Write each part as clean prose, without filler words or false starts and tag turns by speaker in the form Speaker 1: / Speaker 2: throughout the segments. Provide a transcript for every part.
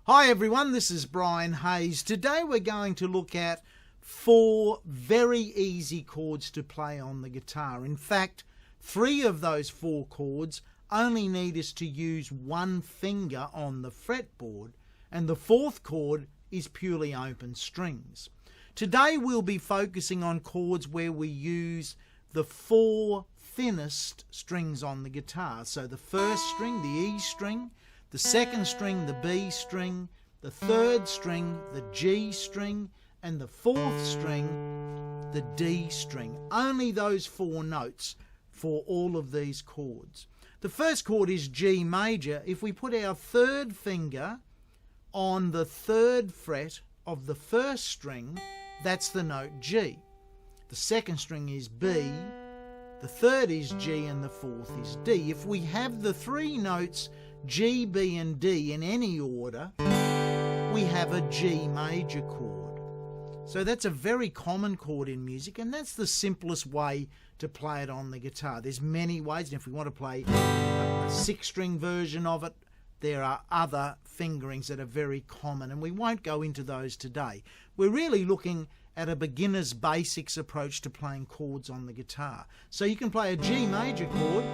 Speaker 1: Hi everyone, this is Brian Hayes. Today we're going to look at 4 very easy chords to play on the guitar. In fact, 3 of those 4 chords only need us to use one finger on the fretboard, and the 4th chord is purely open strings. Today we'll be focusing on chords where we use the 4 thinnest strings on the guitar. So the first string, the E string, the second string, the B string, the third string, the G string, and the 4th string, the D string. Only those 4 notes for all of these chords. The first chord is G major. If we put our third finger on the 3rd fret of the first string, that's the note G. The second string is B, the third is G, and the 4th is D. If we have the 3 notes G, B and D in any order, we have a G major chord. So that's a very common chord in music, and that's the simplest way to play it on the guitar. There's many ways, and if we want to play a 6-string version of it, there are other fingerings that are very common, and we won't go into those today. We're really looking at a beginner's basics approach to playing chords on the guitar. So you can play a G major chord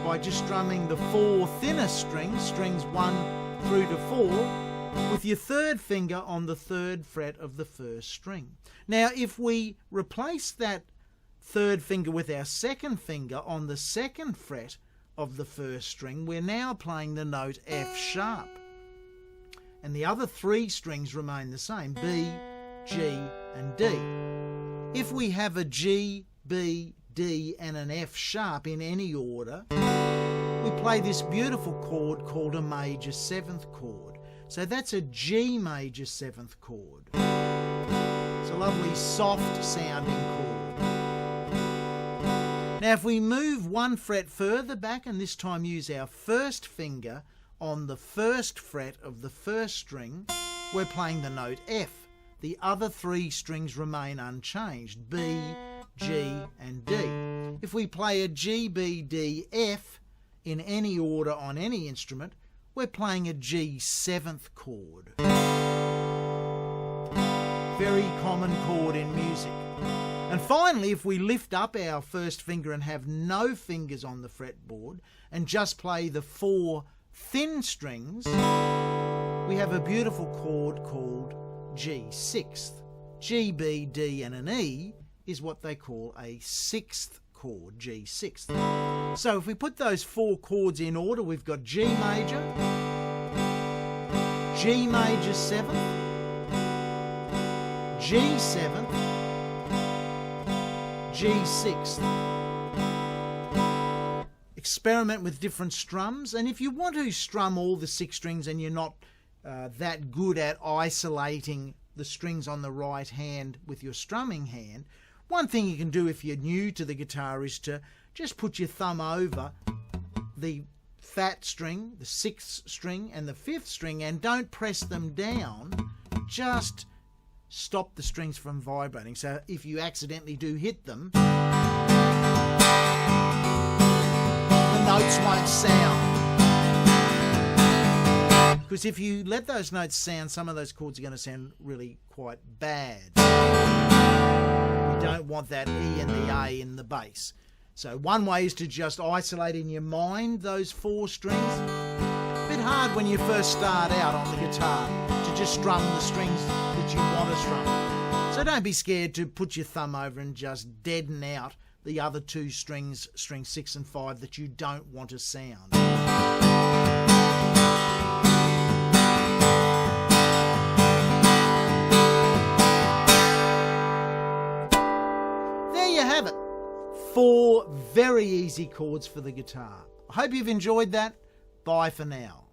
Speaker 1: by just strumming the 4 thinnest strings, strings 1 through to 4, with your third finger on the 3rd fret of the first string. Now, if we replace that third finger with our second finger on the 2nd fret of the first string, we're now playing the note F sharp. And the other 3 strings remain the same, B, G and D. If we have a G, B, D and an F sharp in any order, we play this beautiful chord called a major 7th chord. So that's a G major 7th chord. It's a lovely soft sounding chord. Now if we move 1 fret further back and this time use our first finger on the 1st fret of the first string, we're playing the note F. The other 3 strings remain unchanged, B, G and D. If we play a G, B, D, F in any order on any instrument, we're playing a G 7th chord. Very common chord in music. And finally, if we lift up our first finger and have no fingers on the fretboard and just play the 4 thin strings, we have a beautiful chord called G 6th. G, B, D and an E is what they call a 6th chord, G 6th. So if we put those 4 chords in order, we've got G major, G major 7th, G 7th, G 6th. Experiment with different strums, and if you want to strum all the 6 strings and you're not that good at isolating the strings on the right hand with your strumming hand, one thing you can do if you're new to the guitar is to just put your thumb over the fat string, the 6th string and the 5th string, and don't press them down, just stop the strings from vibrating. So if you accidentally do hit them, the notes won't sound. Because if you let those notes sound, some of those chords are going to sound really quite bad. You don't want that E and the A in the bass. So one way is to just isolate in your mind those 4 strings. A bit hard when you first start out on the guitar to just strum the strings that you want to strum. So don't be scared to put your thumb over and just deaden out the other 2 strings, strings 6 and 5, that you don't want to sound. There you have it. 4 very easy chords for the guitar. I hope you've enjoyed that. Bye for now.